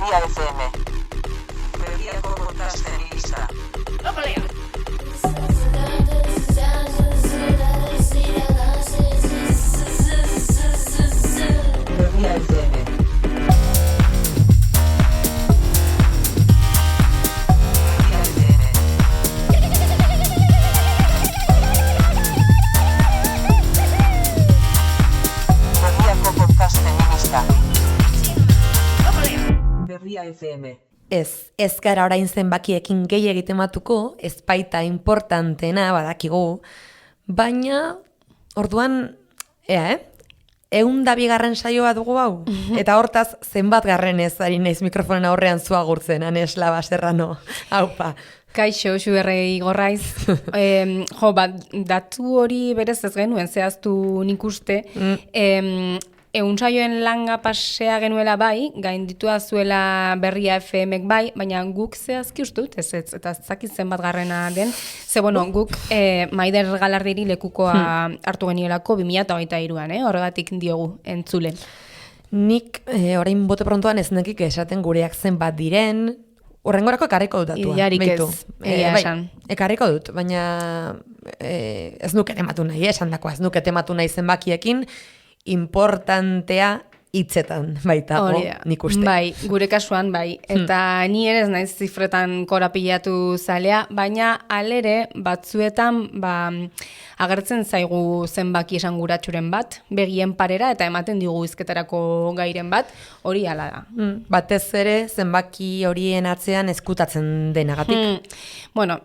Berria FM. Berriako podcasten lista. Berria FM. Berria FM. Ez gara orain zenbakiekin gehi egitematuko, ez baita importantena badakigu, baina orduan, bigarren saioa dugu hau, eta hortaz zenbat garrenez ari naiz mikrofonen aurrean zu agurtzen, Anesla Baserrano, haupa. Kaixo, Xuberrei gorraiz. Datu hori berez ez genuen, zehaztu nik uste, Egun saioen langa pasea genuela bai, gainditua zuela Berria FM-ek bai, baina guk zehazki uste dut, eta zakit zenbat garrena den, guk Maider Galardiri lekukoa hartu genielako 2023an, horregatik diogu entzulen. Nik orain bote prontoan ez nekik esaten gureak zenbat diren, horrengorako ekarriko dut datua. Idearik ez, egia esan. Ekarriko dut, baina ez nuke tematu nahi, esan dakoa, ez nuke tematu nahi zenbakiekin, importantea hitzetan baita, nik uste. Bai, gure kasuan bai. Eta ni ere ez naiz zifretan korapilatu zalea, baina alere batzuetan agertzen zaigu zenbaki esanguratsuren bat, begien parera eta ematen digu hizketarako gairen bat, hori hala da. Batez ere zenbaki horien atzean ezkutatzen denagatik.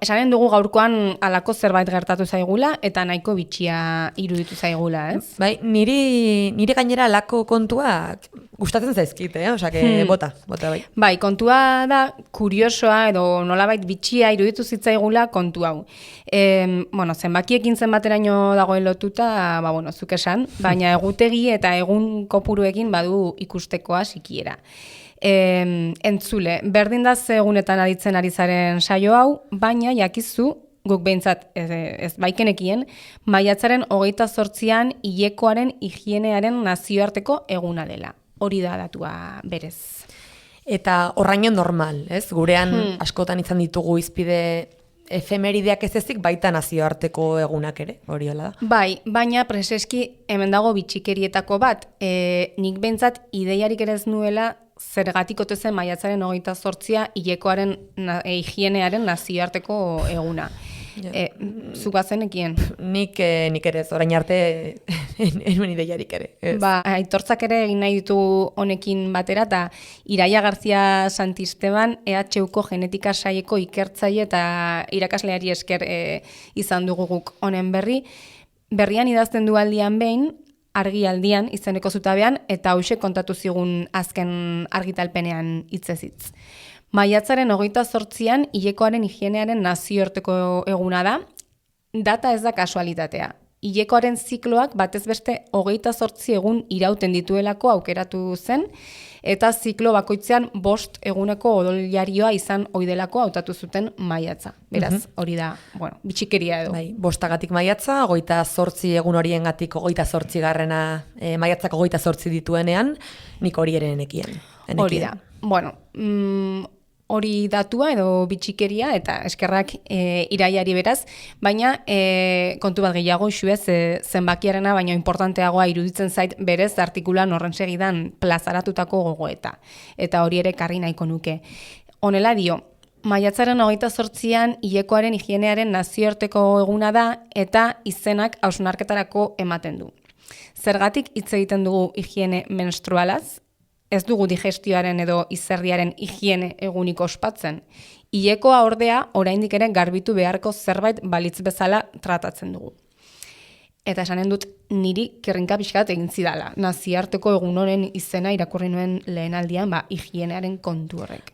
Esanen dugu gaurkoan halako zerbait gertatu zaigula eta nahiko bitxia iruditu zaigula, ez? Bai, nire gainera halako kontuak gustatzen zaizkit, bota bai. Bai, kontua da kuriosoa edo nolabait bitxia iruditu zitzaigula kontu hau. Zenbakiekin zenbateraino dagoen lotuta, zuk esan, baina egutegi eta egun kopuruekin badu ikustekoa sikiera. Entzule, berdin da ze egunetan aditzen ari zaren saio hau, baina jakizu, guk behintzat ez baikenekien, maiatzaren 28an hilekoaren higienearen nazioarteko eguna dela. Hori da datua berez. Eta horraino normal, ez? Gurean askotan izan ditugu izpide efemerideak ez ezik baita nazioarteko egunak ere, hori hala da? Bai, baina preseski hemen dago bitxikerietako bat. Nik behintzat ideiarik ere ez nuela zergatik ote zen maiatzaren 28a hilekoaren higienearen nazioarteko eguna. Zuk bazenekien? Nik ere ez, orain arte enuen ideiarik ere. Aitortzak ere egin nahi ditu honekin batera, eta Iraia Garzia Santisteban EHUko genetika saieko ikertzaile eta irakasleari esker izan dugu guk honen berrian idazten du aldian behin, argialdian izeneko zutabean, eta hauxe kontatu zigun azken argitalpenean hitzez-hitz. Maiatzaren 28an hilekoaren higienearen nazioarteko eguna da, data ez da kasualitatea. Hilekoaren zikloak batez beste 28 egun irauten dituelako aukeratu zen, eta ziklo bakoitzean 5 eguneko odoljarioa izan oidelako hautatu zuten maiatza. Beraz, hori da, bitxikeria edo. Bai, 5 maiatza, 28 egun horiengatik 28garrena maiatzako 28 dituenean, nik hori ere nekien. Hori da. Hori datua edo bitxikeria eta eskerrak Iraiari beraz, baina kontu bat gehiago xuez zenbakiarena, baina importanteagoa iruditzen zait berez artikulan horren segidan plazaratutako gogoeta. Eta hori ere karri nahiko nuke. Honela dio, maiatzaren 28an hilekoaren higienearen nazioarteko eguna da eta izenak hausnarketarako ematen du. Zergatik hitz egiten dugu higiene menstrualaz? Ez dugu digestioaren edo izerdiaren higiene egunik ospatzen. Hilekoa ordea oraindik ere garbitu beharko zerbait balitz bezala tratatzen dugu. Eta esanen dut niri kerrinka pixkat egin zidala. Nazioarteko egun honen izena irakurri nuen lehenaldian, higienearen kontu horrek.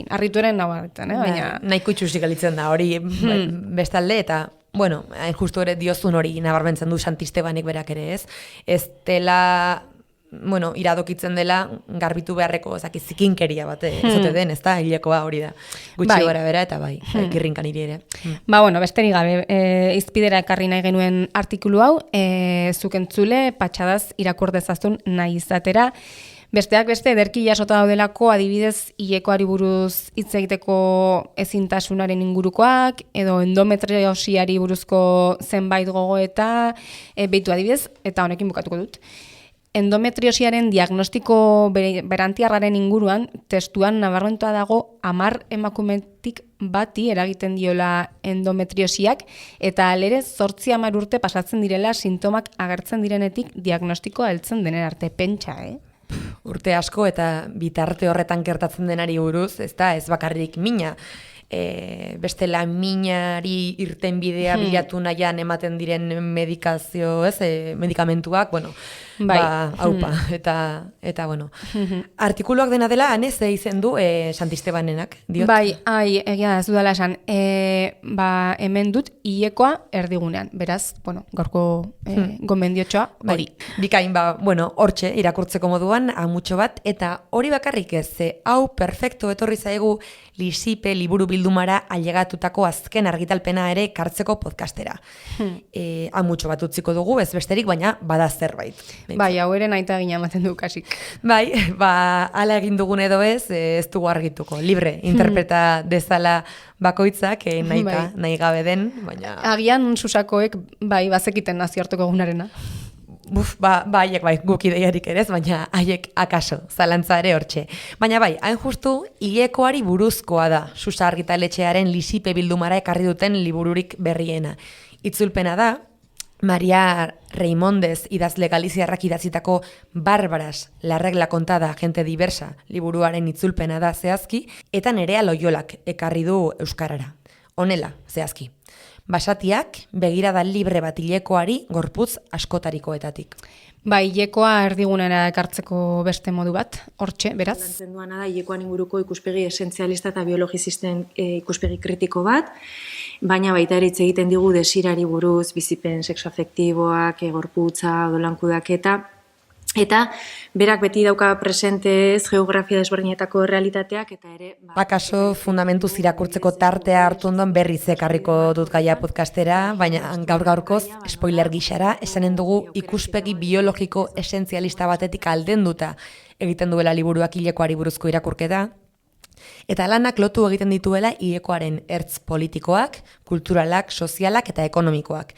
Arrituaren nabarretan, baina... Nahiko itxusik alitzen da hori bestalde eta... hain justu ere diozun hori nabarmentzen du Santistebanek berak ere ez. Ez dela iradokitzen dela garbitu beharreko zikinkeria bat, ezote den, ez da, hilekoa hori da. Gutxi gara bera eta kirrinkan iri ere. Besterik gabe, izpidera ekarri nahi genuen artikulu hau, zuk entzule, patxadaz irakur dezazun nahi izatera, Besteak beste, ederki jasota daudelako adibidez hilekoari buruz hitz egiteko ezintasunaren ingurukoak, edo endometriosiari buruzko zenbait gogoeta, behitu adibidez, eta honekin bukatuko dut. Endometriosiaren diagnostiko berantiarraren inguruan, testuan nabarmentua dago 10 emakumetik bati eragiten diola endometriosiak, eta alere 8-10 urte pasatzen direla sintomak agertzen direnetik diagnostikoa heltzen denen arte. Pentsa, Urte asko eta bitarte horretan gertatzen denari buruz, ez da, ez bakarrik mina. Bestela minari irten bidea bilatu nahian ematen diren medikazio, medikamentuak, bueno, haupa, eta bueno. Artikuluak dena dela, hanez izen du Santistebanenak, diot? Bai, egia ez dudala esan, hemen dut hilekoa erdigunean, beraz, bueno, gaurko gomendiotxoa hori. Bikain, hortxe, irakurtzeko moduan, amutxo bat, eta hori bakarrik ez, hau perfecto etorri zaigu Lisipe liburu bildumara ailegatutako azken argitalpena ere kartzeko podcastera. Amutxo bat utziko dugu, ez besterik, baina bada zerbait. Bai, hau ere naita gina ematen du kasik. Bai, ala egin dugun edo ez dugu argituko. Libre, interpreta dezala bakoitzak, nahi gabe den, baina... Agian susakoek, bazekiten nazioarteko egunarena. Haiek guk ideiarik ere ez, baina haiek akaso, zalantza ere hortxe. Baina hain justu, hilekoari buruzkoa da, Susa argitaletxearen Lisipe bildumara ekarri duten libururik berriena. Itzulpena da, Maria Reimondez idazle galiziarrak idatzitako Barbaras, la regla kontada, gente diversa, liburuaren itzulpena da zehazki, eta Nerea Loiolak ekarri du euskarara. Honela, zehazki. Basatiak begirada libre bat hilekoari gorputz askotarikoetatik. Hilekoa erdigunera ekartzeko beste modu bat, hortxe, beraz? Lantzen duana da, hilekoan inguruko ikuspegi esentzialista eta biologizisten ikuspegi kritiko bat, baina baita ere hitz egiten digu desirari buruz, bizipen sexoafektiboak, gorputza, odolankudaketa, eta berak beti dauka presentez geografia desberdinetako realitateak, eta ere... Akaso fundamentuz irakurtzeko tartea hartu ondoan berriz ekarriko dut gaia podcastera, baina gaur-gaurkoz, spoiler gixara, esanen dugu ikuspegi biologiko esentzialista batetik aldenduta egiten duela liburuak hilekoari buruzko irakurketa, eta lanak lotu egiten dituela hilekoaren ertz politikoak, kulturalak, sozialak eta ekonomikoak.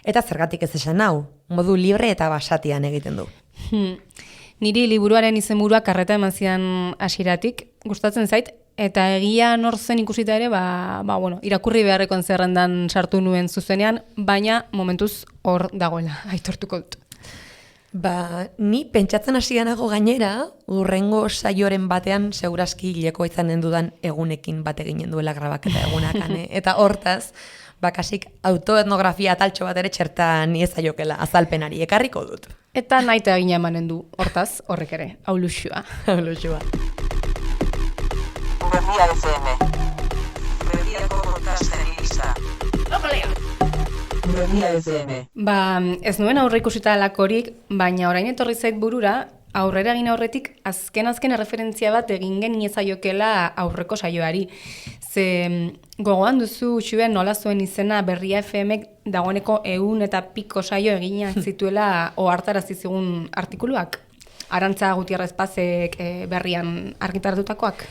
Eta zergatik ez esan hau, modu libre eta basatian egiten du. Niri liburuaren izenburua karreta eman zidan hasieratik, gustatzen zait, eta egia nor zen ikusita ere, irakurri beharrekoen zerrendan sartu nuen zuzenean, baina momentuz hor dagoela, aitortuko dut. Ni pentsatzen hasianago gainera, urrengo saioren batean segurazki hilekoa izanen dudan egunekin bat eginen duela grabaketa egunakan, eta hortaz, bakasik autoetnografia ataltxo bat ere txertan iezaiokela azalpenari ekarriko dut. Eta naita egin emanen du, hortaz, horrek ere, aulusua. Aulusua. Berria FM. Berriako podcasten isa. Berria FM. Ez nuen aurre ikusita alakorik, baina orain etorri zait burura, aurrera egin aurretik azken erreferentzia bat egin geniezaiokela aurreko saioari. Ze gogoan duzu Xuen nola zuen izena Berria FM-ek dagoeneko 100 eta piko saio eginak zituela ohartarazi zigun artikuluak? Arantza Gutierrez Pazek berrian argitartutakoak?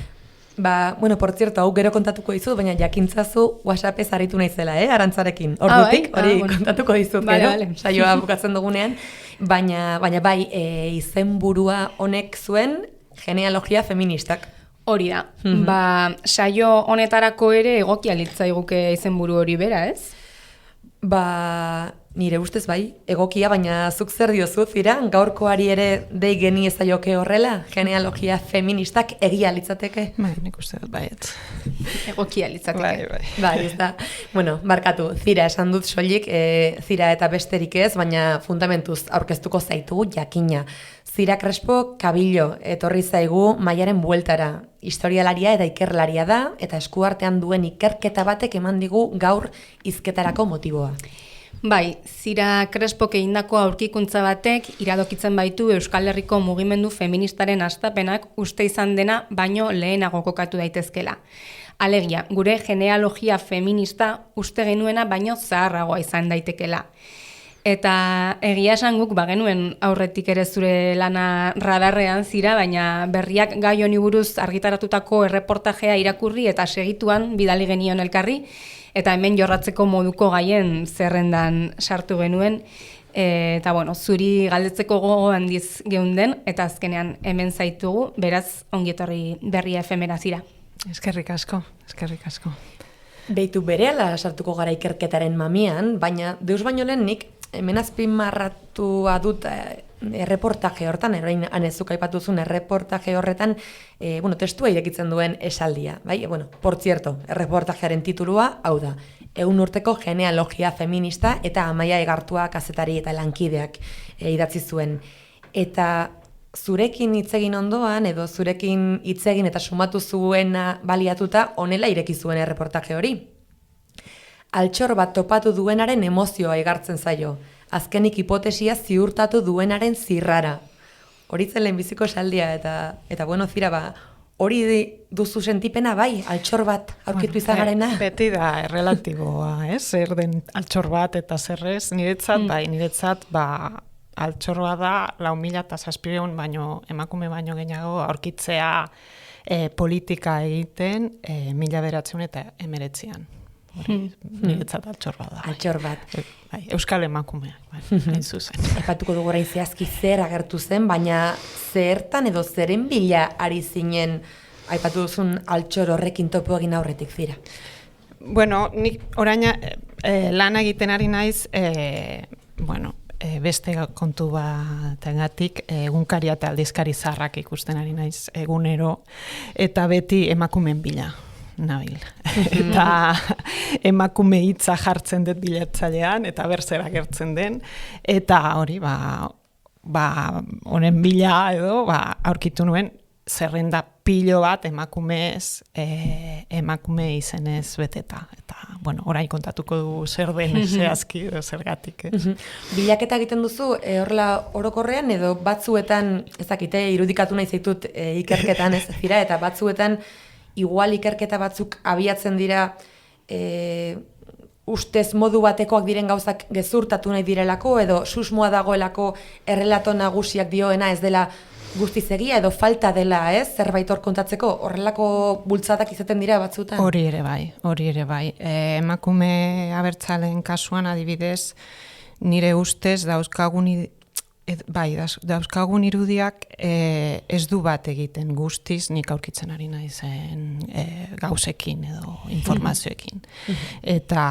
Por cierto, hau gero kontatuko dizut, baina jakintzazu WhatsApp-ez aritu naizela, Arantzarekin. Ordutik, hori kontatuko dizut, gero, saioa bukatzen dugunean. Baina izenburua honek zuen genealogia feministak. Hori da. Saio honetarako ere egokia litzaiguke izenburu hori bera, ez? Nire ustez egokia, baina zuk zer diozu, Zira, gaurkoari ere dei geni ezaioke horrela, genealogia feministak egia litzateke? Nik uste dut baiet. Egokia litzateke. Ez da. Barkatu, Zira esan dut soilik, Zira eta besterik ez, baina fundamentuz aurkeztuko zaitugu jakina. Zira Crespo Kabillo etorri zaigu Maiaren bueltara. Historialaria eta ikerlaria da, eta eskuartean duen ikerketa batek eman digu gaur hizketarako motiboa. Zira Crespok egindako aurkikuntza batek iradokitzen baitu Euskal Herriko mugimendu feministaren hastapenak uste izan dena baino lehenago kokatu daitezkela. Alegia, gure genealogia feminista uste genuena baino zaharragoa izan daitekela. Eta egia esan guk bagenuen aurretik ere zure lana radarrean zira, baina berriak gai honi buruz argitaratutako erreportajea irakurri eta segituan bidali genion elkarri, eta hemen jorratzeko moduko gaien zerrendan sartu genuen, eta bueno, zuri galdetzeko gogo handiz geunden, eta azkenean hemen zaitugu, beraz ongietorri Berria FM-era zira. Eskerrik asko. Beitu berehala sartuko gara ikerketaren mamian, baina deus baino lehen nik hemen azpimarratua dut erreportaje hortan, erain anezuk aipatuzun erreportaje horretan, testua irekitzen duen esaldia. Bai? Por cierto, erreportajearen titulua, hau da, 100 urteko genealogia feminista eta Amaia Egartua kazetari eta lankideak idatzi zuen. Eta zurekin hitzegin ondoan, edo zurekin hitzegin eta sumatu zuena baliatuta, honela ireki zuen erreportaje hori. Altxor bat topatu duenaren emozioa igartzen zaio, azkenik hipotesia ziurtatu duenaren zirrara. Hori zen lehenbiziko esaldia, eta bueno, Zira, hori duzu sentipena bai, altxor bat aurkitu izanarena? Beti da errelatiboa, zer den altxor bat eta zerrez, niretzat, altxor bat da 4.700 baino, emakume baino gehiago aurkitzea politika egiten 1919an. Niretzat altxor bat da. Altxor bat. Euskal emakumeak, hain zuzen. Epatuko dugu orain zehazki zer agertu zen, baina zertan edo zeren bila ari zinen aipatu duzun altxor horrekin topo egin aurretik, Zira? Bueno, nik orain lan egiten ari naiz, beste kontu batengatik egunkari eta aldizkari zarrak ikusten ari naiz egunero, eta beti emakumeen bila nabil. Eta emakume hitza jartzen dut bilatzailean, eta berzer agertzen den, eta hori, honen bila edo, aurkitu nuen, zerrenda pilo bat emakume izenez beteta. Eta, orain kontatuko du zer den zehazki, zergatik. Bilaketa egiten duzu, horrela orokorrean, edo batzuetan, ezakite, irudikatu nahi zaitut ikerketan ez Zira, eta batzuetan, igual ikerketa batzuk abiatzen dira ustez modu batekoak diren gauzak gezurtatu nahi direlako, edo susmoa dagoelako errelato nagusiak dioena ez dela guztiz egia, edo falta dela, zerbait hor kontatzeko, horrelako bultzadak izaten dira batzutan? Hori ere bai. Emakume abertzaleen kasuan adibidez, nire ustez dauzkagun irudiak ez du bat egiten guztiz nik aurkitzen ari naizen gauzekin edo informazioekin. Eta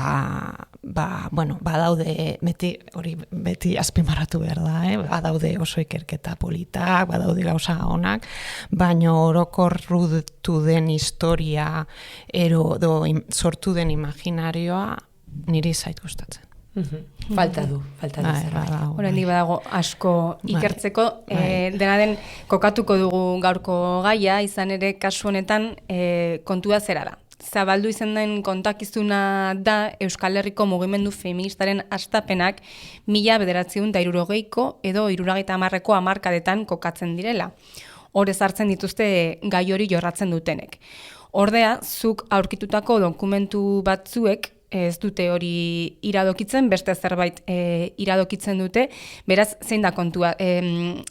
badaude, beti azpimarratu behar da, badaude oso ikerketa politak, badaude gauza onak, baina orokorrutu den historia edo sortu den imaginarioa niri zait gustatzen. Falta du zerbait. Oraindik badago asko ikertzeko, dena den kokatuko dugu gaurko gaia, izan ere kasu honetan kontua zera da. Zabaldu izan den kontakizuna da Euskal Herriko mugimendu feministaren hastapenak 1960ko edo 1970ko hamarkadetan kokatzen direla. Hor ezartzen dituzte gai hori jorratzen dutenek. Ordea, zuk aurkitutako dokumentu batzuek ez dute hori iradokitzen, beste zerbait iradokitzen dute, beraz, zein da kontua?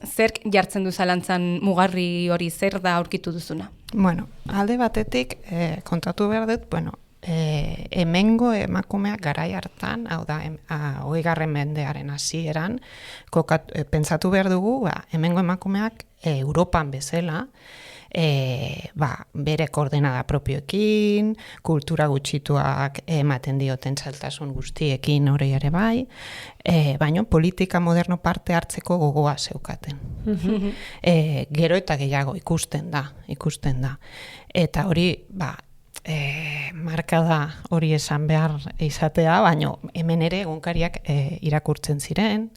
Zerk jartzen du zalantzan mugarri hori, zer da aurkitu duzuna? Alde batetik, kontatu behar dut, hemengo emakumeak garai hartan, hau da, 20. mendearen hasieran, pentsatu behar dugu, hemengo emakumeak Europan bezala, bere koordenada propioekin, kultura gutxituak ematen dioten zailtasun guztiekin hori ere bai, baina politika moderno parte hartzeko gogoa zeukaten. Gero eta gehiago ikusten da. Eta hori, marka da hori esan behar izatea, baina hemen ere egunkariak irakurtzen ziren,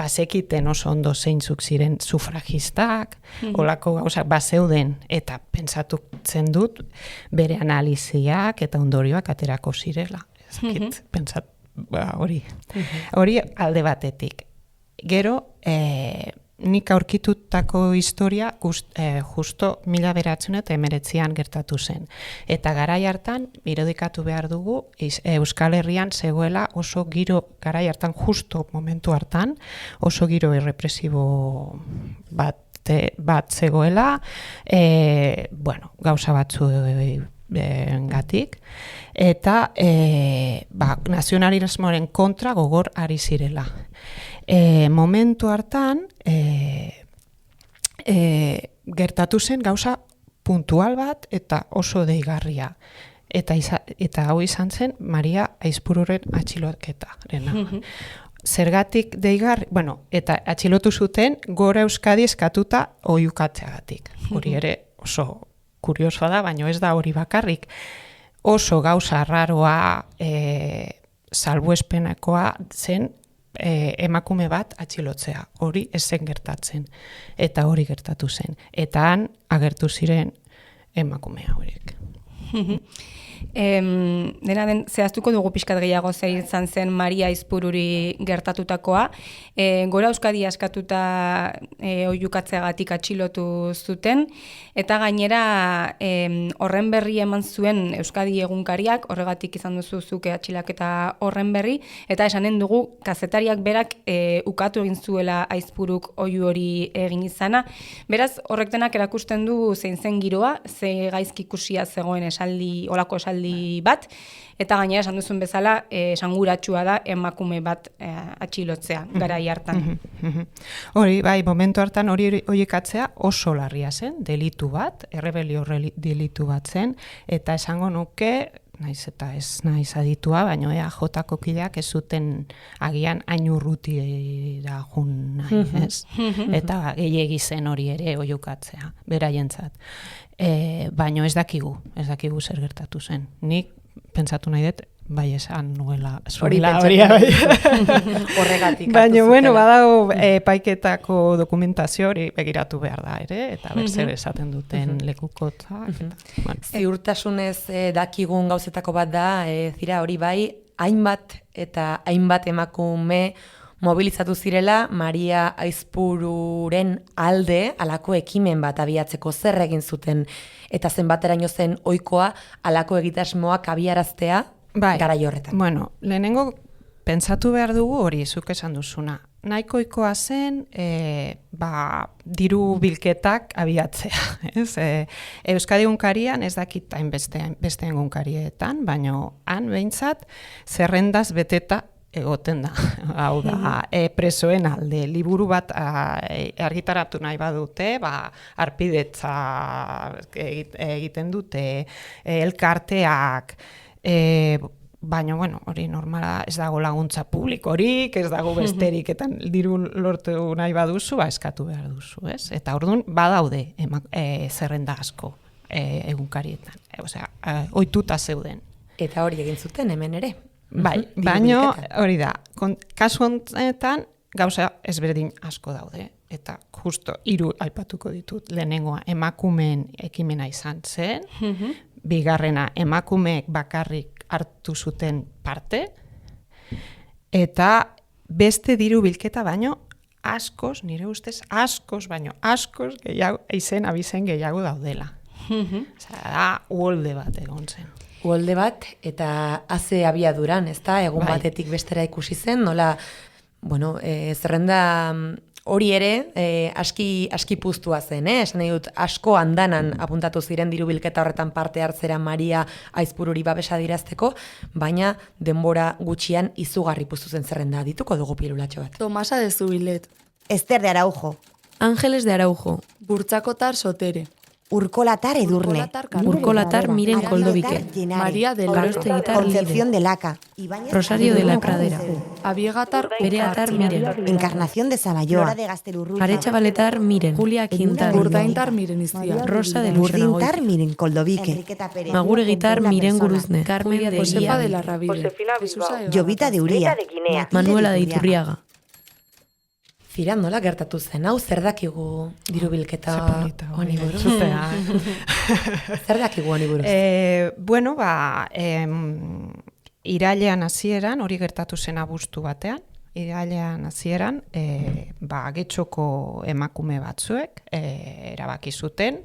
zekiten oso ondo zeintzuk ziren sufragistak, olako gauzak zeuden, eta pentsatutzen dut bere analiziak eta ondorioak aterako zirela. Hori alde batetik. Gero, nik aurkitutako historia justo 1919an gertatu zen. Eta garai hartan, irudikatu behar dugu, Euskal Herrian zegoela oso giro, garai hartan, justo momentu hartan, oso giro errepresibo bat zegoela, gauza batzu gatik, eta nazionalismoaren kontra gogor ari zirela. Momentu hartan, gertatu zen gauza puntual bat eta oso deigarria. Eta hau izan zen Maria Aizpururen atxiloketarena. Zergatik deigarri, eta atxilotu zuten Gora Euskadi eskatuta oihukatzeagatik. Hori ere oso kuriosoa da, baina ez da hori bakarrik. Oso gauza raroa, salbuespenakoa zen emakume bat atxilotzea. Hori ez zen gertatzen. Eta hori gertatu zen. Eta han agertu ziren emakumea horiek. Dena den, zehaztuko dugu pixkat gehiago zer izan zen Maria Aizpururi gertatutakoa. Gora Euskadi askatuta oihukatzeagatik atxilotu zuten, eta gainera horren berri eman zuen Euskadi egunkariak, horregatik izan duzu zuke atxilaketa horren berri, eta esanen dugu kazetariak berak ukatu egin zuela Aizpuruk oihu hori egin izana. Beraz, horrek denak erakusten du zein zen giroa, ze gaizki ikusia zegoen olako esaldi bat, eta gainera esan duzun bezala esanguratsua da emakume bat atxilotzea garai hartan. Hori, bai, momentu hartan hori oihekatzea oso larria zen, delitu bat, errebelio delitu bat zen, eta esango nuke, naiz eta ez naiz aditua, baina EAJ-ko kideak ez zuten agian hain urrutira jun nahi, ez? Eta gehiegi zen hori ere oihukatzea, beraientzat. Baina ez dakigu zer gertatu zen. Nik pentsatu nahi dut, bai esan nuela hori. Horregatik. Baina, badago epaiketako dokumentazio hori begiratu behar da, ere? Eta zer esaten duten lekukotzak. Ziurtasunez dakigun gauzetako bat da, zira hori bai, hainbat emakume mobilizatu zirela Maria Aizpururen alde halako ekimen bat abiatzeko zer egin zuten, eta zenbateraino zen ohikoa halako egitasmoak abiaraztea garai horretan. Lehenengo pentsatu behar dugu hori zuk esan duzuna. Nahiko ohikoa zen diru bilketak abiatzea. Euskadi egunkarian ez dakit beste egunkarietan, baina han behintzat zerrendaz beteta egoten da. Hau da, presoen alde, liburu bat argitaratu nahi badute, arpidetza egiten dute, elkarteak, baina, hori normala ez dago laguntza publikorik, ez dago besterik, eta diru lortu nahi baduzu, eskatu behar duzu, ez? Eta orduan badaude zerrenda asko egunkarietan, ohituta zeuden. Eta hori egin zuten hemen ere. Bai, baina hori da, kasu honetan gauza ezberdin asko daude, eta justo 3 aipatuko ditut. Lehenengoa emakumeen ekimena izan zen, bigarrena emakumeek bakarrik hartu zuten parte, eta beste diru bilketa baino askoz, nire ustez askoz gehiago, abizen gehiago daudela. Da, uholde bat egon zen. Uholde bat, eta haze abiaduran, ezta? Egun batetik bestera ikusi zen, nola, zerrenda hori ere aski puztua zen, esan nahi dut, asko andanan apuntatu ziren diru bilketa horretan parte hartzera Maria Aizpururi babesa dirazteko, baina denbora gutxian izugarri puztu zen zerrenda. Dituko dugu pirulatxo bat. Tomasa de Zubilet, Ester de Araujo, Ángeles de Araujo, Burtzakotar Sotere, Urkolatar Edurne, Urkolatar Miren Koldobique, María del Arostegitar Concepción de Laca, Rosario de la Pradera, Abiegatar Bereatar Miren, Encarnación de Sabayoa, Arecha Baletar Miren, Julia Quintar, Burdaintar Miren Iztia, Rosa de Burdintar Miren Koldobique, Maguregitar Miren Guruzne, Carmen de Josefa de la Rabide, Jovita de Uría, Manuela de Iturriaga. Zira, nola gertatu zen, hau zer dakigu diru bilketa honi buruz? Zer dakigu honi buruz? Irailean hasieran hori gertatu zen abuztu batean, irailean hasieran, getxoko emakume batzuek erabaki zuten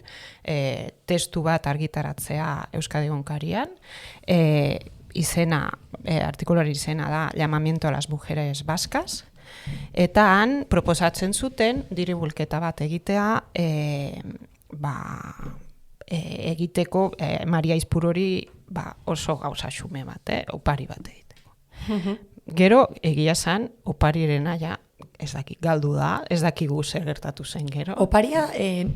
testu bat argitaratzea Euskadi Egunkarian, artikuluari izena da Llamamiento a las mujeres vascas, eta han proposatzen zuten diribulketa bat egitea egiteko Maria Izpurori oso gauza xume bat, opari bat egiteko. Gero, egia zan, oparirena ja, ez dakik, galdu da, ez dakigu zer gertatu zen gero. Oparia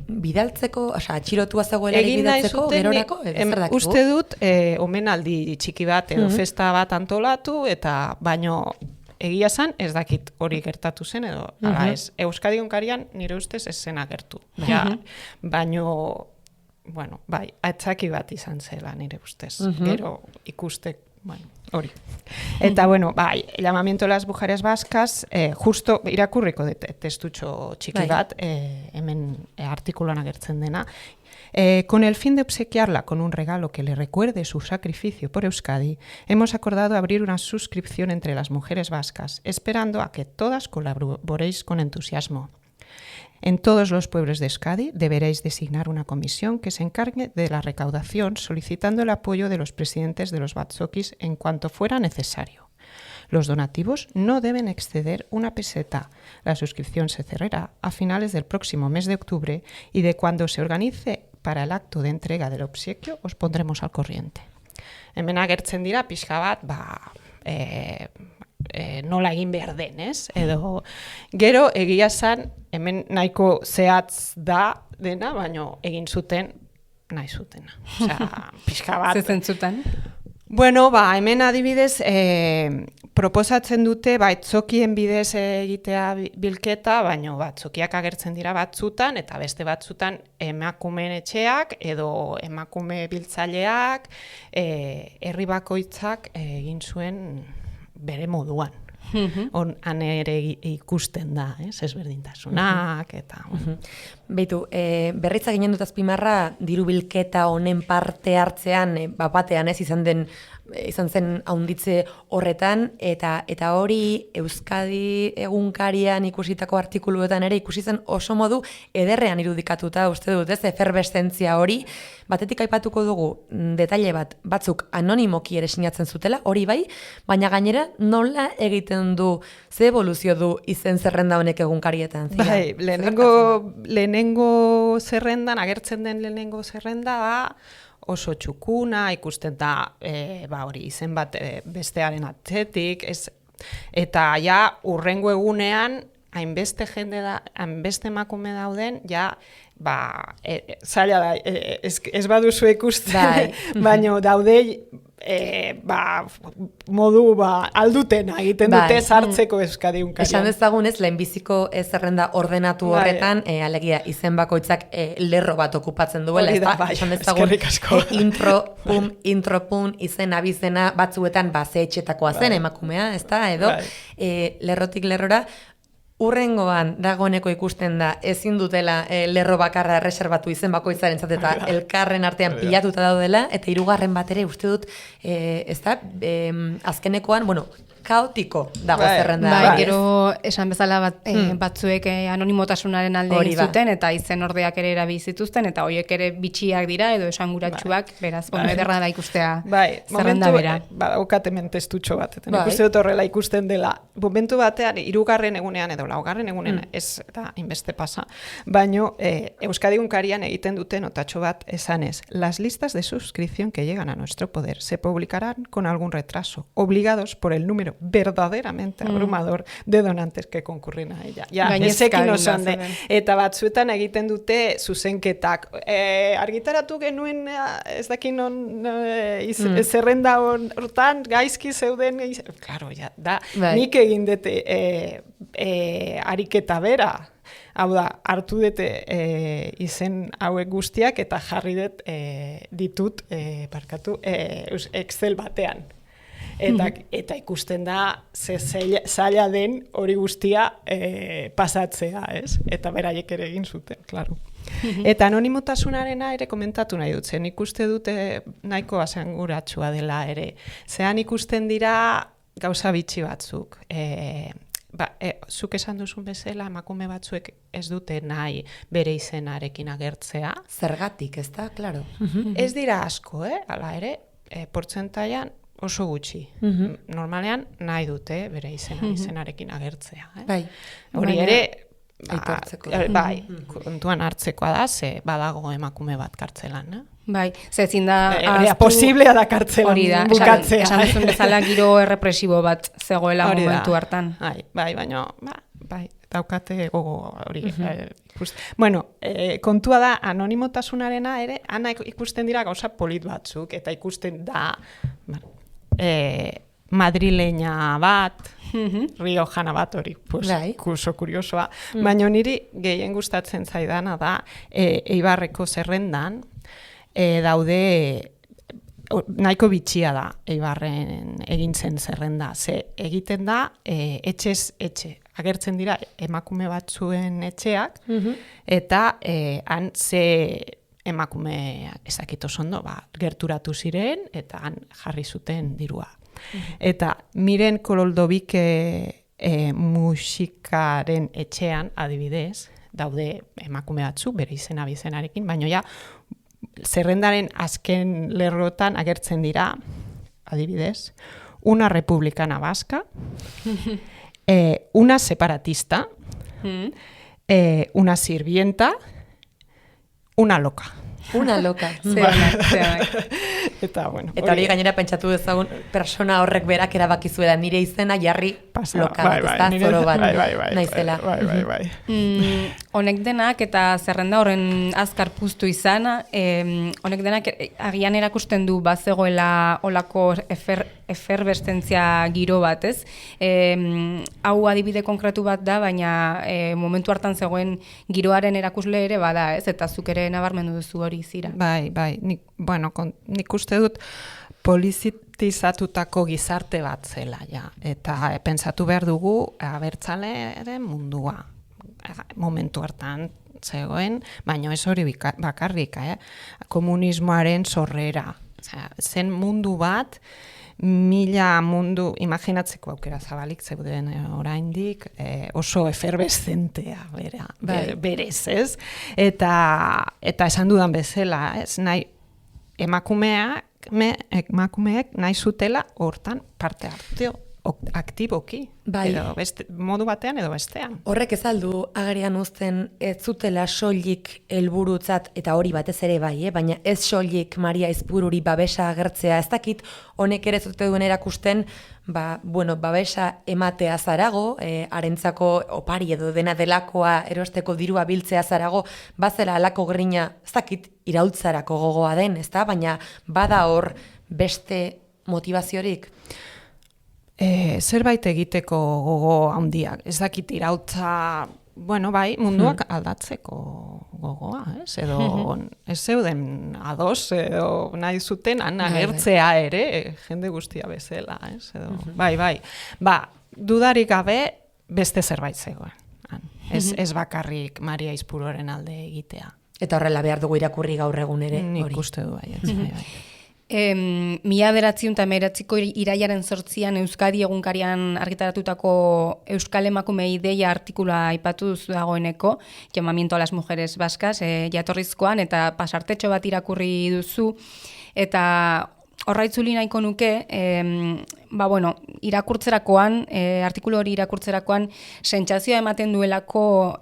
bidaltzeko, atxilotua zegoelarik bidaltzeko, gerorako, zer dakigu? Uste dut, omenaldi txiki bat, edo festa bat antolatu, eta baino egia zan, ez dakit hori gertatu zen, edo ez. Euskadi Egunkarian nire ustez ez zen agertu. Baino, bueno, bai, atzaki bat izan zela nire ustez. Gero ikustek, bueno, hori. Eta, bueno, bai, Llamamiento a las mujeres vascas, justo irakurriko testutxo txiki bat, hemen artikuluan agertzen dena, con el fin de obsequiarla con un regalo que le recuerde su sacrificio por Euskadi, hemos acordado abrir una suscripción entre las mujeres vascas, esperando a que todas colaboréis con entusiasmo. En todos los pueblos de Euskadi deberéis designar una comisión que se encargue de la recaudación, solicitando el apoyo de los presidentes de los batzokis en cuanto fuera necesario. Los donativos no deben exceder una peseta. La suscripción se cerrará a finales del próximo mes de octubre y de cuando se organice para el acto de entrega del obsequio os pondremos al corriente. Hemen agertzen dira pixka bat, nola egin behar den, ez? Edo, gero egia zan, hemen nahiko zehatz da dena, baino egin zuten nahi zutena. Osea, pixka bat. Zezen zuten? Bueno, hemen adibidez, proposatzen dute, etzokien bidez egitea bilketa, baino batzokiak agertzen dira batzutan, eta beste batzutan emakumeen etxeak, edo emakume biltzaileak, herri bakoitzak egin zuen bere moduan. Han ere ikusten da, ezberdintasunak, eta... Beitu, berritza ginen dut azpimarra, diru bilketa honen parte hartzean, batean izan zen haunditze horretan, eta hori Euskadi Egunkarian ikusitako artikuluetan ere ikusi zen oso modu ederrean irudikatuta, uste dut, eferbeszentzia hori, batetik aipatuko dugu detaile batzuk anonimoki ere sinatzen zutela, hori bai, baina gainera nola egiten du, ze evoluzio du izen zerrenda honek egunkarietan? Bai, lehenengo zerrendan, agertzen den lehenengo zerrenda da, oso txukuna, ikusten da hori izen bat bestearen atzetik, eta ja urrengo egunean hainbeste jende da, hainbeste emakume dauden, ja zaila da, ez baduzu ikusten, baino daude modu aldutena egiten dute sartzeko Euskadi Egunkarian. Esan dezagun ez, lehenbiziko zerrenda ordenatu horretan, alegia izen bakoitzak lerro bat okupatzen duela, esan dezagun intro, izen abizena batzuetan zehetxetakoa zen emakumea, edo lerrotik lerrora, urrengoan dagoeneko ikusten da ezin dutela lerro bakarra erreserbatu izen bakoitzarentzat eta elkarren artean pilatuta daudela, eta hirugarren bat ere uste dut, azkenekoan, kaotiko dago zerrenda. Gero esan bezala batzuek anonimotasunaren alde egin zuten, eta izen ordeak ere erabilizituzten, eta horiek ere bitxiak dira, edo esanguratsuak, beraz, ederra da ikustea zerrenda bera. Okatemen testutxo bat, eta ikuste dut horrela ikusten dela. Momentu batean, hirugarren egunean edo laugarren egunean, ez da inbeste pasa, baino Euskadi Egunkarian egiten dute notatxo bat esanez, las listas de suscripción que llegan a nuestro poder se publicarán con algún retraso, obligados por el número verdaderamente abrumador de donantes que concurren a ella. Ja, ezekin osan de. Eta batzuetan egiten dute zuzenketak. Argitaratu genuen, ez dakin zerrenda hortan, gaizki zeuden, claro, ja, da, nik egin dute ariketa bera. Hau da, hartu dute izen hauek guztiak eta jarri dut ditut, Excel batean. Eta ikusten da zaila den hori guztia pasatzea, ez? Eta beraiek ere egin zuten, klaro. Eta anonimotasunarena ere komentatu nahi dut zen, ikuste dute nahiko asanguratsua dela ere. Zean ikusten dira gauza bitxi batzuk. zuk esan duzun bezala, emakume batzuek ez dute nahi bere izenarekin agertzea. Zergatik, ez da, klaro. Ez dira asko, hala ere, portzentaian oso gutxi. Normalean nahi dute bere izenarekin agertzea. Bai. Hori ere, aitortzeko. Bai, kontuan hartzekoa da, ze badago emakume bat kartzelan, Bai, ze ezin da... Posiblea da kartzelan hori da, bukatzea. esan duzun bezala giro errepresibo bat zegoela momentu hartan. Bai, baina, bai, daukate gogo hori. Bueno, kontua da, anonimotasunarena ere, ana ikusten dira gauza polit batzuk, eta ikusten da madrileña bat, riojana bat hori, oso kuriosoa. Baina niri gehien gustatzen zaidana da, Eibarreko zerrendan, daude nahiko bitxia da Eibarren egin zen zerrenda. Ze egiten da etxez etxe. Agertzen dira emakume batzuen etxeak, eta han ze emakume ezakit oso ondo, gerturatu ziren, eta han jarri zuten dirua. Eta Miren Kololdobike musikaren etxean, adibidez, daude emakume batzu, bere izena bizenarekin, baina ja, zerrendaren azken lerrotan agertzen dira, adibidez, una republicana vasca, una separatista, una sirvienta, una loca. Una loca. Eta, bueno. Eta hori gainera pentsatu dezagun persona horrek berak erabaki zuela nire izena jarri loka bat, ez da, zoro bat naizela. Bai. Honek denak eta zerrenda horren azkar puztu izana, honek denak agian erakusten du bazegoela olako eferbestentzia giro bat, ez? Hau adibide konkretu bat da, baina momentu hartan zegoen giroaren erakusle ere bada, ez? Eta zuk ere nabarmendu duzu hori zira. Bai, nik uste dut politizatutako gizarte bat zela, ja. Eta pentsatu behar dugu abertzalearen mundua. Momentu hartan zegoen, baina ez hori bakarrik, komunismoaren sorrera. Zen mundu bat, mila mundu, imaginatzeko aukera zabalik zeuden oraindik, oso eferbeszentea berez, ez? Eta esan dudan bezala, ez nahi emakumeek nahi zutela hortan parte hartzeo aktiboki, edo modu batean edo bestean. Horrek ez aldu agerian uzten ez zutela soilik helburutzat, eta hori batez ere bai, baina ez soilik Maria Aizpururi babesa agertzea, ez dakit honek ere zute duen erakusten, babesa ematea zarago, harentzako opari edo dena delakoa erosteko dirua biltzea zarago, bazela alako grina, ez dakit iraultzarako gogoa den, ez da, baina bada hor beste motivaziorik? Zerbait egiteko gogo handiak, ez dakit irautza, munduak aldatzeko gogoa, ez? Edo ez zeuden ados, edo nahi zuten agertzea ere, jende guztia bezala, ez? Edo, bai. Dudarik gabe beste zerbait zegoen. Ez bakarrik Maria Aizpururen alde egitea. Eta horrela behar dugu irakurri gaur egun ere. Nik uste du bai. 1989ko irailaren 8an Euskadi egunkarian argitaratutako Euskal Emakumei Deia artikulua aipatu duzu dagoeneko, llamamiento a las mujeres vascas, jatorrizkoan, eta pasartetxo bat irakurri duzu, eta horra itzuli nahiko nuke, irakurtzerakoan, artikulu hori irakurtzerakoan, sentsazioa ematen duelako,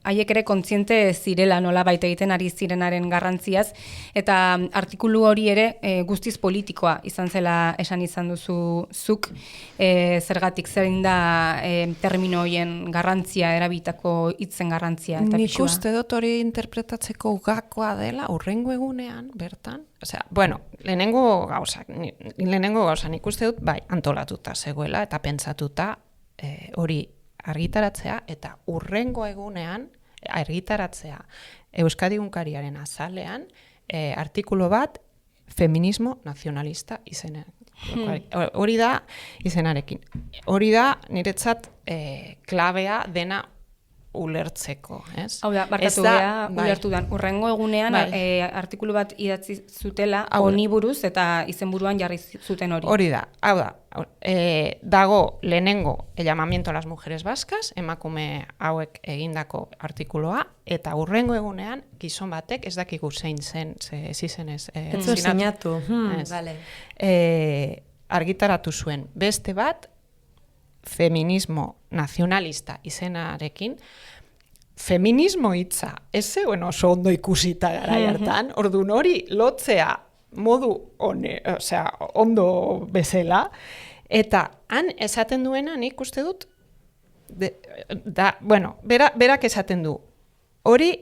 haiek ere kontziente zirela nola baita egiten ari zirenaren garrantziaz, eta artikulu hori ere guztiz politikoa izan zela esan izan duzu zuk, zergatik zein da termino horien garrantzia, erabitako hitzen garrantzia eta pixua. Nik uste dut hori interpretatzeko gakoa dela urrengo egunean, bertan. Lehenengo gauza, nik uste dut, antolatuta zegoela eta pentsatuta hori argitaratzea, eta urrengo egunean argitaratzea Euskadi egunkariaren azalean artikulu bat feminismo nazionalista izenarekin. Hori da izenarekin. Hori da niretzat klabea dena ulertzeko, ez? Hau da, barkatu gea, ulertu dan. Urrengo egunean artikulu bat idatzi zutela honi buruz eta izenburuan jarri zuten hori. Hori da, hau da. Dago lehenengo el llamamiento a las mujeres vascas, emakume hauek egindako artikuloa, eta urrengo egunean gizon batek, ez dakigu zein zen, ez izenez. Ez zu sinatu. Vale. Argitaratu zuen. Beste bat, feminismo nazionalista izenarekin, feminismo hitza, ez zegoen oso ondo ikusita gara hartan, orduan hori lotzea modu ondo bezala, eta han esaten duena nik uste dut, berak esaten du, hori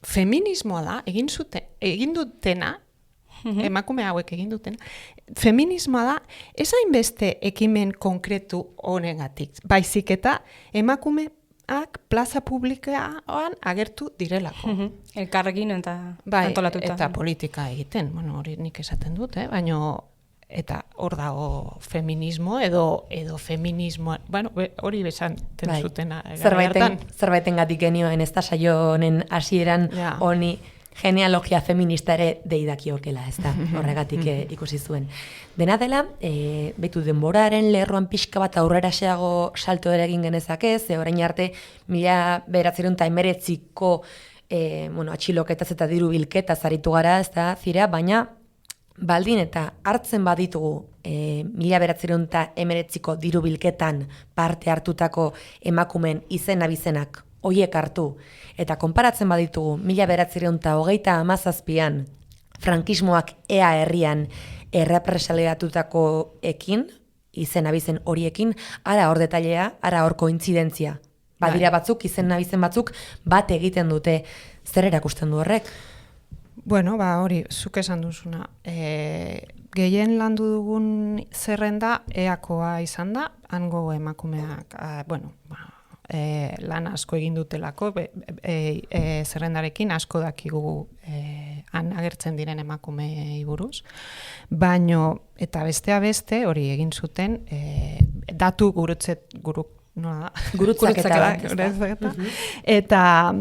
feminismoa da, egin dutena, emakume hauek egin duten, feminismoa da, ez hainbeste ekimen konkretu honengatik, baizik eta emakumeak plaza publikoan agertu direlako. Elkarrekin eta antolatuta. Eta politika egiten, hori nik esaten dut, baina eta hor dago feminismo edo feminismo, hori besanten zutena. Zerbaitengatik genioen ez da saio honen hasieran honi genealogia feminista ere deidakiokeela, ez da, horregatik ikusi zuen. Dena dela, betu denboraren lerroan pixka bat aurrera xeago salto ere egin genezake, ze orain arte 1989ko atxiloketaz eta diru bilketaz aritu gara, ez da, zira, baina baldin eta hartzen baditugu 1989ko diru bilketan parte hartutako emakumen izen-abizenak hoiek hartu, eta konparatzen baditugu 1937an frankismoak ea herrian errepresaliatutakoekin, izen-abizen horiekin, ara hor detailea, ara hor kointzidentzia. Badira batzuk, izen-abizen batzuk, bat egiten dute. Zer erakusten du horrek? Bueno, hori, zuk esan duzuna. Gehien landu dugun zerrenda eakoa izan da, hango emakumeak, lan asko egin dutelako, zerrendarekin asko dakigu han agertzen diren emakumei buruz, baino, eta beste, hori egin zuten, datu gurutzaketa, eta,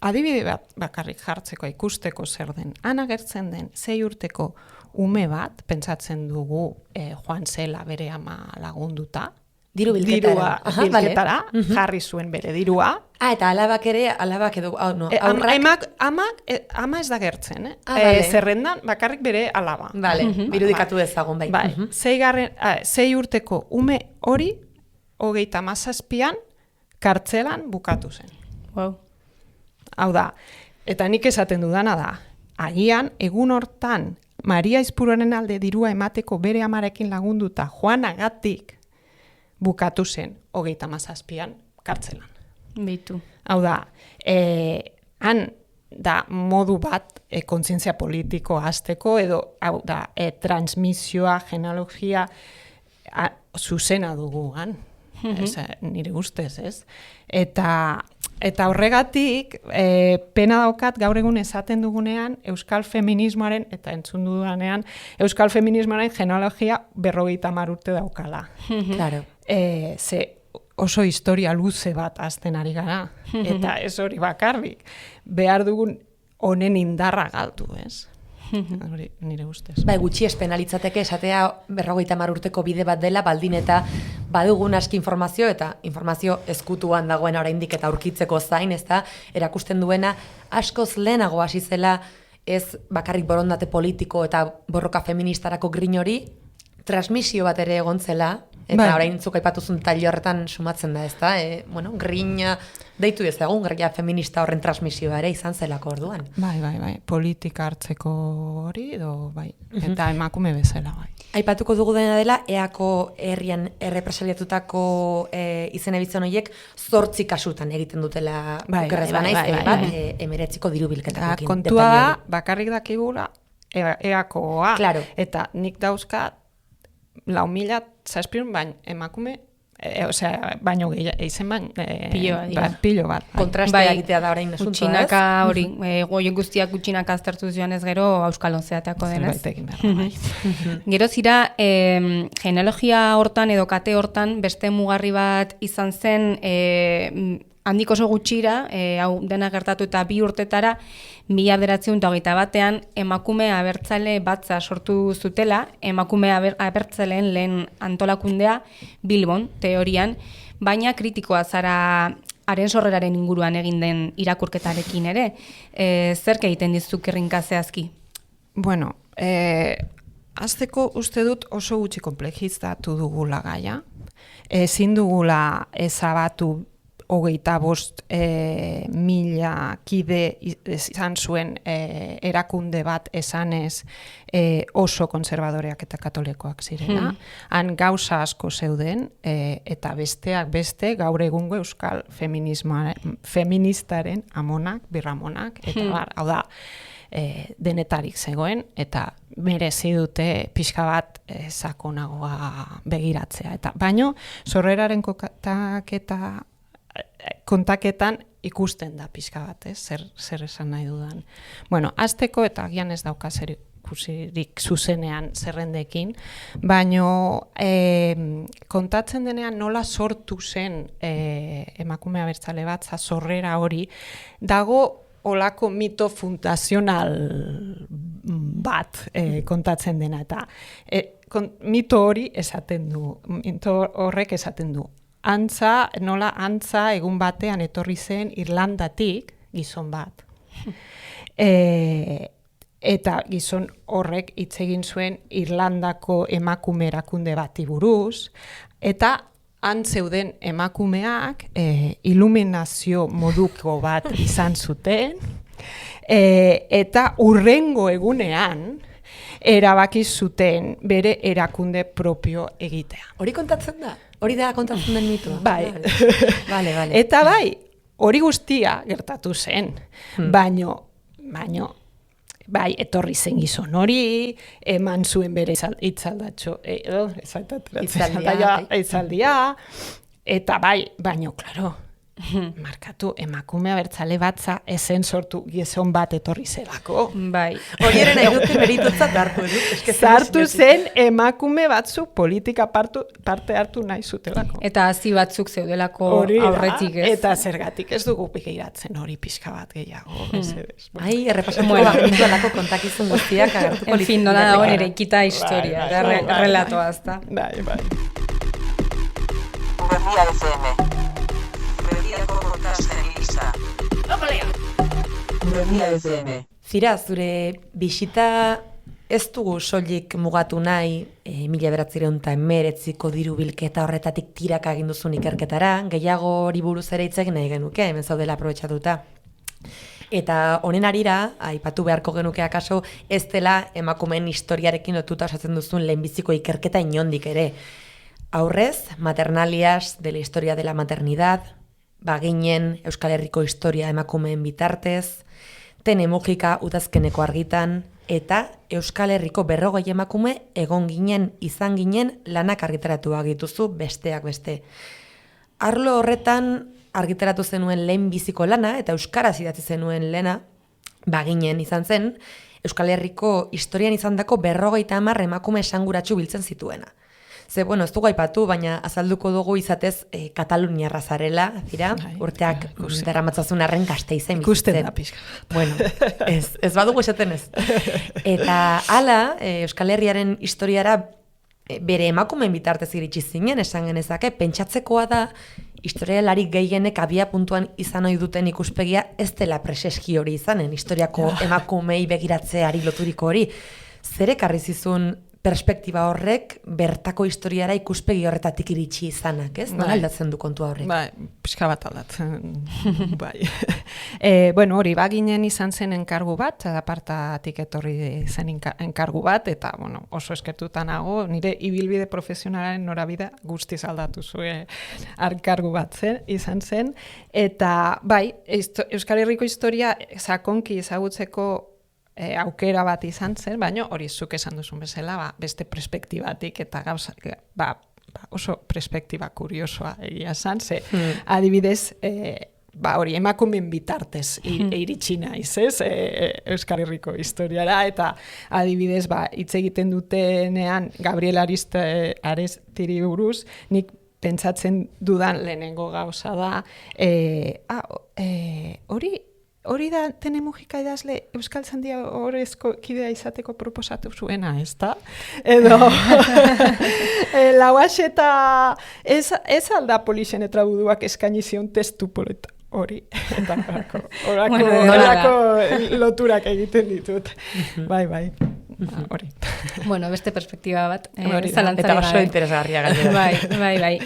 adibide bat bakarrik jartzeko ikusteko zer den, han agertzen den 6 urteko ume bat, pentsatzen dugu joan zela bere ama lagunduta, Diru bilketara. Bilketara, jarri zuen bere dirua. Eta alabak edo, aurrak? Ama ez da gertzen, zerrendan bakarrik bere alaba. Vale, birudikatu ezagun, bai. 6 urteko ume hori, 37an, kartzelan bukatu zen. Wow. Hau da, eta nik esaten dudana da, agian, egun hortan, Maria Izpuroren alde dirua emateko bere amarekin lagunduta, Juanagatik, bukatu zen 37an kartzelan. Beitu. Hau da, han da modu bat kontzientzia politiko hasteko edo hau da, transmisioa, genealogia zuzena dugu han. Nire ustez, ez? Eta horregatik, pena daukat gaur egun esaten dugunean euskal feminismoaren, eta entzun dudanean, euskal feminismoaren genealogia 50 urte daukala. Claro. Ze oso historia luze bat azten ari gara, eta ez hori bakarrik, behar dugun honen indarra galdu, ez? Hori nire ustez. Bai, gutxi espenalitzateke esatea 50 urteko bide bat dela, baldin eta badugun aski informazio, eta informazio ezkutuan dagoena oraindik eta aurkitzeko zain, ez da, erakusten duena askoz lehenago hasi zela ez bakarrik borondate politiko eta borroka feministarako grin hori, transmisio bat ere egon zela, eta orain zuk aipatuzun tailo horretan sumatzen da, ez da, grina deitu ezagun, grina feminista horren transmisioa ere izan zelako orduan. Bai, politika hartzeko hori, eta emakume bezala, bai. Aipatuko dugu dena dela, eako herrian errepresaliatutako izen-abizen horiek 8 kasutan egiten dutela okerrez banaiz, 19ko diru bilketakoekin. Kontua da, bakarrik dakigula eakoa, claro. Eta nik dauzka 4.000 baina emakume osea, baino izen pilo bat. Kontrastea egitea da orain asuntoa, ez? Gutxinaka hori, goien guztiak gutxinaka aztertu joan ez gero Euskalon zeateako denez. Zerbait egin behar, bai. Gero zira, genealogia hortan edo kate hortan beste mugarri bat izan zen handik oso gutxira, hau dena gertatu eta 2 urtetara, 1921 emakume abertzale batza sortu zutela, emakume abertzaleen lehen antolakundea Bilbon, teorian, baina kritikoa zara haren sorreraren inguruan egin den irakurketarekin ere. Zerk egiten dizuk errinka zehazki? Bueno, azteko uste dut oso gutxi komplejizatu dugula gaia. Ezin dugula ezabatu 25.000 kide izan zuen erakunde bat esanez oso konservadoreak eta katolikoak zirela. Han gauza asko zeuden eta besteak beste gaur egungo euskal feministaren amonak, birramonak, eta hau da, denetarik zegoen, eta merezi dute pixka bat sakonagoa begiratzea. Baino, sorreraren kontaketan ikusten da pixka bat, zer esan nahi dudan. Bueno, azteko eta agian ez dauka zer ikusirik zuzenean zerrendekin, baino kontatzen denean nola sortu zen emakume abertzale bat, sorrera hori, dago olako mito fundazional bat kontatzen dena, eta mito hori esaten du, mito horrek esaten du. Nola antza egun batean etorri zen Irlandatik gizon bat. Eta gizon horrek hitz egin zuen Irlandako emakume erakunde bati buruz, eta zeuden emakumeak iluminazio moduko bat izan zuten, eta hurrengo egunean erabaki zuten bere erakunde propio egitea. Hori kontatzen da? Hori da kontatzen den mitua? Bai. Vale. Eta bai, hori guztia gertatu zen, baino, bai, etorri zen gizon hori, eman zuen bere hitzaldatxo, hitzaldia, eta bai, baino, klaro, markatu, emakume abertzale batza esen sortu gizon bat etorri zelako. Bai. Horieren nahi dute meritutzat hartu, Zartu zen emakume batzu politika parte hartu nahi zutelako. Eta hazi batzuk zeudelako aurretik, ez? Eta zergatik ez dugu begiratzen hori pixka bat gehiago. Ai, errepasatuko bagitualako kontakizun guztiak agertuko. En fin, nola dagoen ere ikita historia, relatoa, ezta? Bai. Berria FM. Berriako podcasten lista. Berria FM. Zira, zure bisita ez dugu soilik mugatu nahi 1919ko diru bilketa horretatik tiraka egin duzun ikerketara, gehiago hori buruz ere hitz egin nahi genuke, hemen zaudela aprobetxatuta. Eta honen arira, aipatu beharko genuke akaso, ez dela emakumeen historiarekin lotuta osatzen duzun lehenbiziko ikerketa inondik ere. Aurrez, Maternalias de la historia de la maternidad, Baginen Euskal Herriko historia emakumeen bitartez, Tene Mujika udazkeneko argitan, eta Euskal Herriko 40 emakume egon ginen, izan ginen lanak argitaratuak dituzu besteak beste. Arlo horretan argitaratu zenuen lehen biziko lana, eta euskaraz idatzi zenuen lehena, Baginen izan zen, Euskal Herriko historian izandako 50 emakume esanguratsu biltzen zituena. Ze, bueno, ez dugu aipatu, baina azalduko dugu izatez Kataluniarra zarela, zira, urteak daramatzazun arren Gasteizen bizitzen. Ikusten da pixka. Bueno, ez badugu esaten ez. Eta hala, Euskal Herriaren historiara bere emakumeen bitartez iritsi zinen, esan genezake, pentsatzekoa da, historialarik gehienek abia puntuan izan ohi duten ikuspegia ez dela preseski hori izanen, historiako emakumei begiratzeari loturiko hori. Zer ekarri zizun perspektiba horrek bertako historiara ikuspegi horretatik iritsi izanak, ez? Nola aldatzen du kontua horrek? Bai, pixka bat aldatzen. Bai. Bueno, hori, Baginen izan zen enkargu bat, apartatik etorri zen enkargu bat, eta bueno, oso eskertuta nago, nire ibilbide profesionalaren norabidea guztiz aldatu zuen enkargu bat izan zen, eta bai, Euskal Herriko historia sakonki ezagutzeko aukera bat izan zen, baina hori zuk esan duzun bezala, beste perspektibatik eta gauza, oso perspektiba kuriosoa egia esan, ze adibidez, hori emakumeen bitartez iritsi naiz, ez? Euskal Herriko historiara, eta adibidez, hitz egiten dutenean Gabriel Arestiri buruz, nik pentsatzen dudan lehenengo gauza da, hori da Tene Mujika idazle Euskal Zandia Horrezko kidea izateko proposatu zuena, ez da? Edo, Lauaxeta ez alda Polixen Etrabuduak eskaini zion testu poleta. Hori, eta horako loturak egiten ditut. Bai. Hori. Bueno, beste perspektiba bat. Eta oso interesgarria gainera. Bai.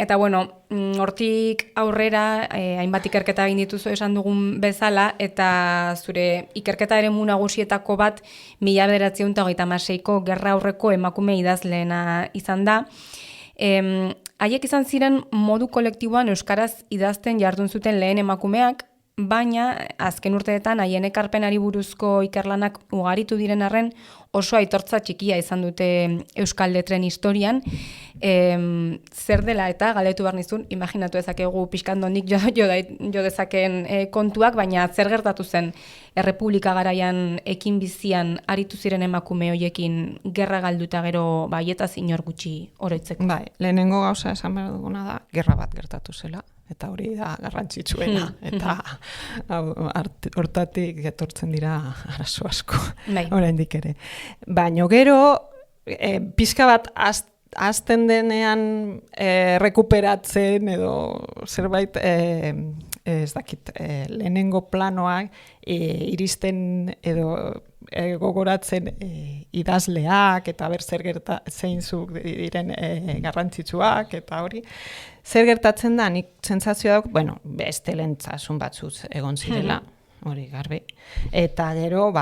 Eta bueno, hortik aurrera, hainbat ikerketa egin dituzu esan dugun bezala, eta zure ikerketa eremu nagusietako bat 1936ko gerra aurreko emakume idazleena izan da. Haiek izan ziren modu kolektiboan euskaraz idazten jardun zuten lehen emakumeak, baina azken urteetan haien ekarpenari buruzko ikerlanak ugaritu diren arren oso aitortza txikia izan dute euskal letren historian. Zer dela eta galdetu behar nizun, imaginatu dezakegu pixkandondik jo dezakeen kontuak, baina zer gertatu zen Errepublika garaian ekin bizian aritu ziren emakume hoiekin gerra galduta gero baietaz inor gutxi oroitzeko. Bai, lehenengo gauza esan behar duguna da, gerra bat gertatu zela. Eta hori da garrantzitsuena, eta hortatik etortzen dira arazo asko, oraindik ere. Baina gero, pixka bat hasten denean rekuperatzen edo zerbait, ez dakit, lehenengo planoak iristen edo gogoratzen idazleak eta ber zer zeintzuk diren garrantzitsuak eta hori. Zer gertatzen da, nik sentsazioa dauk, beste lehentasun batzuz egon zirela, hori garbi. Eta gero,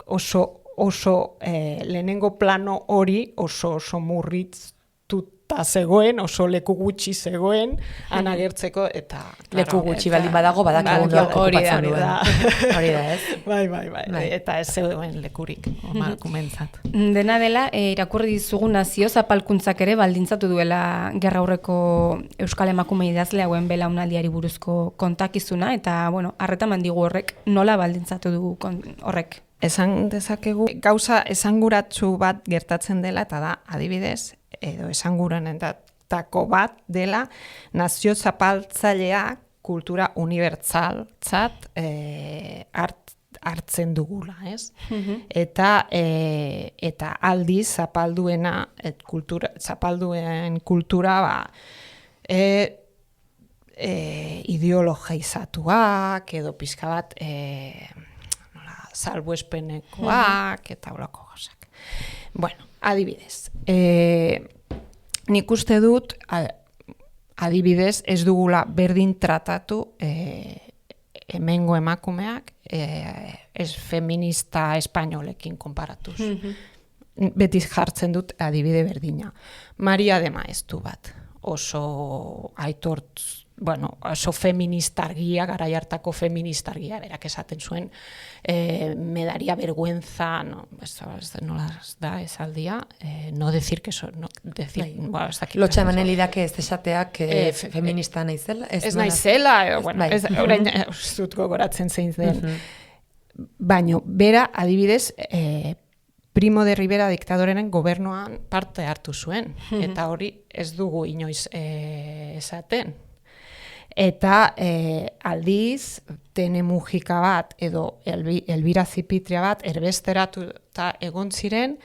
oso lehenengo plano hori oso murriztuta zegoen, oso leku gutxi zegoen, anagertzeko, eta... Leku gutxi baldin badago, badakigun okupatzen duen. Hori da, ez? Bai, eta ez zegoen lekurik, emakumeentzat. Dena dela, irakurri dizugu nazio zapalkuntzak ere baldintzatu duela gerra aurreko euskal emakume idazle hauen belaunaldiari buruzko kontakizuna, eta, harreta mandigu horrek nola baldintzatu du horrek? Esan dezakegu, gauza esanguratsu bat gertatzen dela, eta da, adibidez, edo esanguranetako bat dela nazio zapaltzaileak kultura unibertsaltzat hartzen dugula, ez? Eta aldiz zapalduen kultura ideologizatuak edo pixka bat salbuespenekoak eta holako gauzak. Adibidez, nik uste dut, adibidez, ez dugula berdin tratatu hemengo emakumeak ez feminista espainolekin konparatuz. Beti jartzen dut adibide berdina. Maria de Maeztu bat, oso oso feministargia, garai hartako feministargia, berak esaten zuen, me daría vergüenza, nola da esaldia, no decir que eso, no decir, Lotxa emanen lidake ez esateak feminista naizela? Ez naizela, orain ez dut gogoratzen zein den. Baina, bera, adibidez, Primo de Rivera diktadorenen gobernuan parte hartu zuen, eta hori ez dugu inoiz esaten. Eta aldiz, Tene Mujika bat edo Elbira Zipitria bat erbesteratuta egon ziren,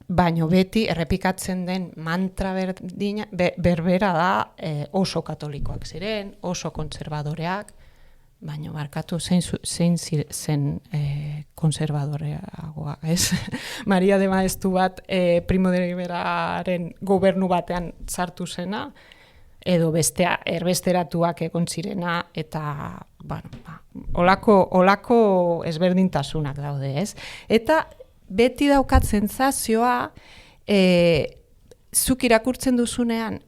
baino beti errepikatzen den mantra berbera da oso katolikoak ziren, oso kontserbadoreak, baina barkatu zein zen konservadoreagoa, ez? Maria de Maeztu bat Primo de Riveraren gobernu batean sartu zena, edo bestea erbesteratuak egon zirena, eta olako ezberdintasunak daude, ez? Eta beti daukat sentsazioa, zuk irakurtzen duzunean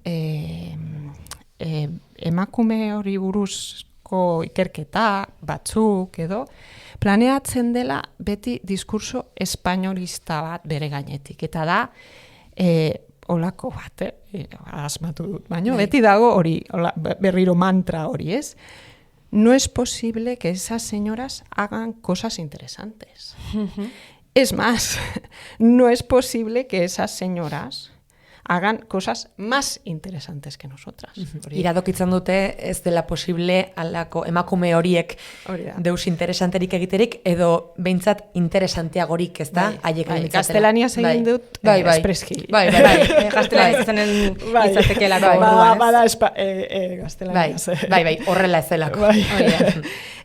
emakume hori buruzko ikerketa batzuk edo, planeatzen dela beti diskurso espainolista bat bere gainetik. Eta da, olako bat, asmatu dut, baina beti dago hori, berriro mantra hori, ez? No es posible que esas señoras hagan cosas interesantes. Es más, no es posible que esas señoras hagan cosas más interesantes que nosotras. Iradokitzen dute ez dela posible alako emakume horiek deus interesanterik egiterik, edo behintzat interesanteagorik, ez da? Gaztelaniaz egin dut espreski. Gaztelaniaz zenen itzatekelako orduan, ez? Bada gaztelaniaz. Bai, horrela ez delako.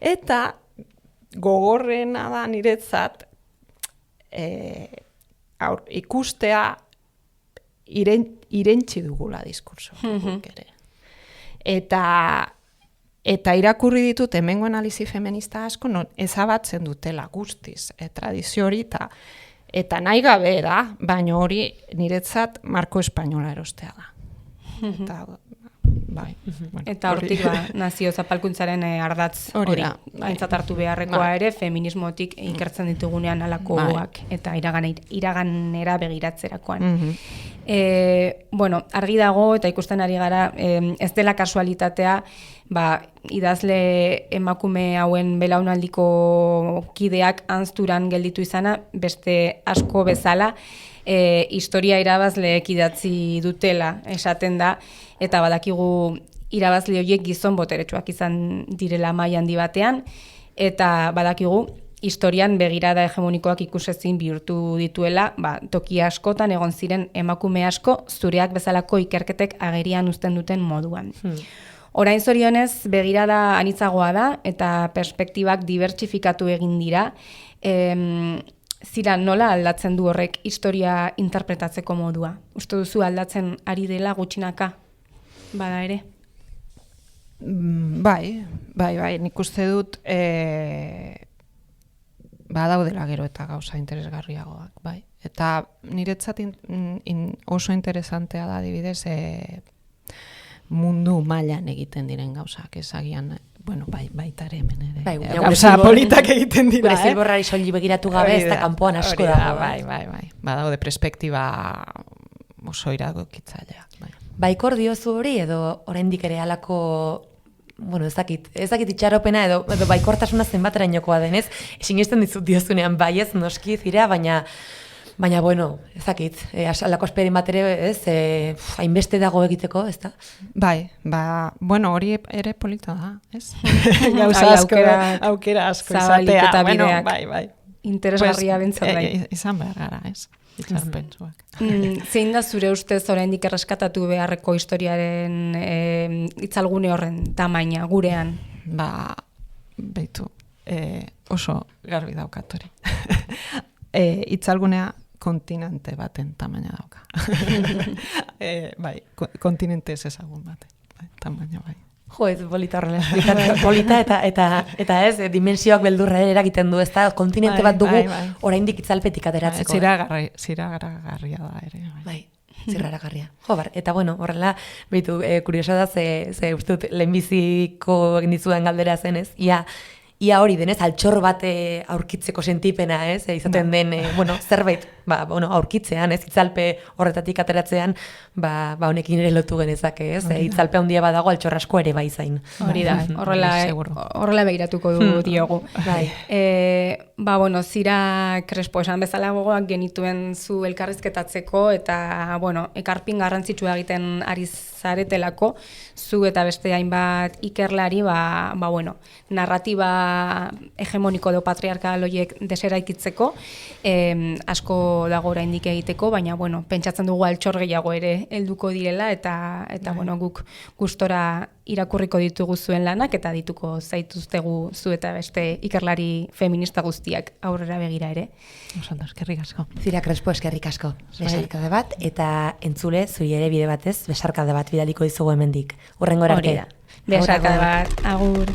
Eta gogorrena da niretzat ikustea irentzi dugula diskurso ere. Eta irakurri ditut hemengo analizi feminista asko ezabatzen dutela guztiz tradizio hori eta nahi gabe da, baina hori niretzat marko espainola erostea da. Eta bai. Eta hortik nazio zapalkuntzaren ardatz hori aintzat hartu beharrekoa ere, feminismotik ikertzen ditugunean alakoak eta iraganera begiratzerakoan. Argi dago eta ikusten ari gara, ez dela kasualitatea, idazle emakume hauen belaunaldiko kideak anzturan gelditu izana, beste asko bezala, historia irabazleek idatzi dutela esaten da, eta badakigu irabazle horiek gizon boteretsuak izan direla maila handi batean, eta badakigu historian begirada hegemonikoak ikusezin bihurtu dituela, toki askotan egon ziren emakume asko zureak bezalako ikerketek agerian uzten duten moduan. Orain zorionez begirada anitzagoa da eta perspektibak dibertsifikatu egin dira. Zira, nola aldatzen du horrek historia interpretatzeko modua? Uste duzu aldatzen ari dela gutxinaka? Bada ere? Bai, nik uste dut badaudela gero eta gauza interesgarriagoak, bai. Eta niretzat oso interesantea da adibidez mundu mailan egiten diren gauzak, ezagian, baita ere hemen ere. Gauza politak egiten dira, Gure zilborrari soili begiratu gabe ez da kanpoan asko dago. Bai. Badaude perspektiba oso iradokitzaileak, bai. Baikor diozu hori edo oraindik ere halako ez dakit itxaropena edo baikortasuna zenbaterainokoa denez, sinesten dizut diozunean baiez noski zira, baina ez dakit, alako esperen bat ere, hainbeste dago egiteko, ez da? Bai, hori ere polita da, ez? Gauza asko, aukera asko izatea, bai. Interesgarria bentzat bai. Izan behar gara, ez? Itxarpentsuak. Zein da zure ustez oraindik erreskatatu beharreko historiaren itzalgune horren tamaina gurean? Beitu, oso garbi daukat hori. Itzalgunea kontinente baten tamaina dauka. Kontinente ez ezagun baten tamaina bai. Jo, ez polita horrela. Polita eta ez, dimensioak beldurra eragiten du, ez da, kontinente bat dugu oraindik itzalpetik ateratzeko. Ziragaragarria da ere. Bai, ziragaragarria. Jo, eta horrela, behitu, kuriosa da, ze uste dut, lehenbiziko egin dizudan galdera zenez, ia hori denez, altxor bat aurkitzeko sentipena, ez? Izaten den, zerbait, aurkitzean, ez? Itzalpe horretatik ateratzean, honekin ere lotu genezake, ez? Itzalpe handia badago, altxor asko ere bai zain. Hori da, horrela begiratuko diogu. Bai. Zira Crespo esan bezala gogoak genituen zu elkarrizketatzeko, eta, ekarpin garrantzitsua egiten ari zaretelako, zu eta beste hainbat ikerlari, narratiba hegemoniko edo patriarkal horiek deseraikitzeko, asko dago oraindik egiteko, baina pentsatzen dugu altxor gehiago ere helduko direla eta guk gustora irakurriko ditugu zuen lanak eta dituko zaituztegu zu eta beste ikerlari feminista guztiak aurrera begira ere. Osondo, eskerrik asko. Zira Crespo, eskerrik asko. Besarkade bat eta entzule zuri ere bide batez besarkade bat bidaliko dizugu hemendik. Hurrengora arte. Besarkade bat, agur.